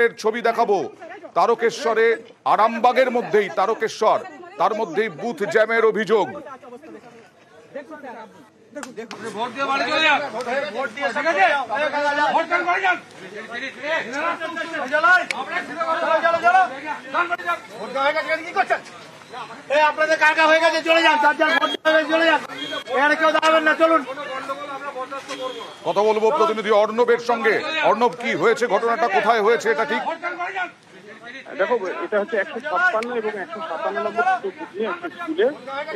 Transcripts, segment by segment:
এর ছবি দেখাবো। তারকেশ্বরে আরামবাগের মধ্যেই তারকেশ্বর, তার মধ্যেই বুথ জ্যামের অভিযোগ। আপনাদের কাকা হয়ে গেছে, চলে যান, চলে যান, এখানে কেউ দাঁড়াবেন না, চলুন। কথা বলবো প্রতিনিধি অর্ণবের সঙ্গে। অর্ণব, কি হয়েছে, ঘটনাটা কোথায় হয়েছে এটা ঠিক? দেখো, এটা হচ্ছে 156 এবং 157 নম্বর বুথে একটা স্কুলে,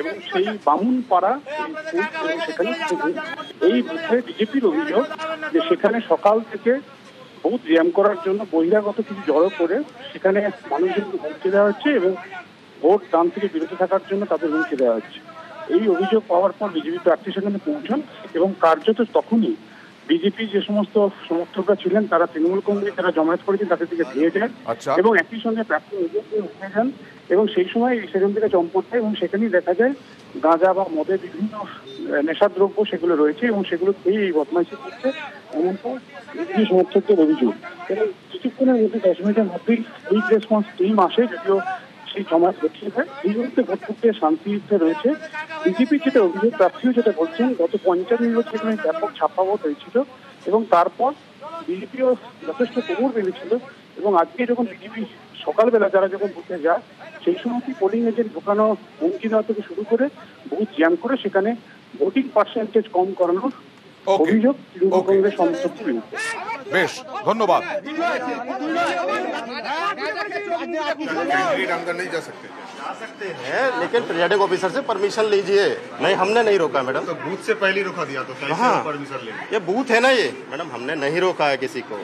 এবং সেই বামুনপাড়া সেখানে এই বুথে বিজেপির অভিযোগ যে সেখানে সকাল থেকে বুথ জ্যাম করার জন্য বহিরাগত কিছু জড়ো করে সেখানে মানুষজনকে হুমকি দেওয়া হচ্ছে এবং ভোট দান থেকে বিরত থাকার জন্য তাদের হুমকি দেওয়া হচ্ছে। এই অভিযোগ পাওয়ার পর বিজেপি প্রার্থী সেখানে পৌঁছান এবং কার্যত তখনই বিজেপি যে সমস্ত সমর্থকরা ছিলেন তারা তৃণমূল কংগ্রেস যারা জমায়েত করেছেন তাদের দিকে ধেয়ে যান এবং একই সঙ্গে প্রার্থী নিজেকে উঠে যান এবং সেই সময় সেখান থেকে চম্পট দেয় এবং সেখানেই দেখা যায় গাঁজা বা মদের বিভিন্ন নেশাদ্রব্য সেগুলো রয়েছে এবং সেগুলো খেয়ে এই বদমাইশি করছে, এমনটা বিজেপি সমর্থকদের অভিযোগ। এবং কিছুক্ষণের মধ্যে 10 মিনিটের মধ্যেই কুইক রেসপন্স টিম আসে, যদিও সেই জমায়েত হচ্ছে। এই মুহূর্তে ভোট প্রক্রিয়া শান্তিতে রয়েছে। বিজেপি যেটা অভিযোগ, প্রার্থীও যেটা বলছেন, গত 50 নির্বাচনে ব্যাপক ছাপ্পাভোট হয়েছিল এবং তারপর বিজেপিও যথেষ্ট কোমর বেঁধেছিল এবং আজকে যখন বিজেপি সকালবেলা যারা যখন বুথে যায় সেই সময় পোলিং এজেন্ট ঢোকানো, হুমকি দেওয়া থেকে শুরু করে বুথ জ্যাম করে সেখানে ভোটিং পার্সেন্টেজ কম করানোর অভিযোগ তৃণমূল কংগ্রেস সমর্থকদের বিরুদ্ধে। বেশ, ধন্যবাদ। अंदर नहीं जा सकते हैं, लेकिन प्रिजाइडिंग ऑफिसर से परमिशन लीजिए। नहीं, हमने नहीं रोका मैडम। तो बूथ से पहले रोका दिया तो कैसे हाँ, परमिशन लेंगे? ये बूथ है ना, ये मैडम हमने नहीं रोका है किसी को।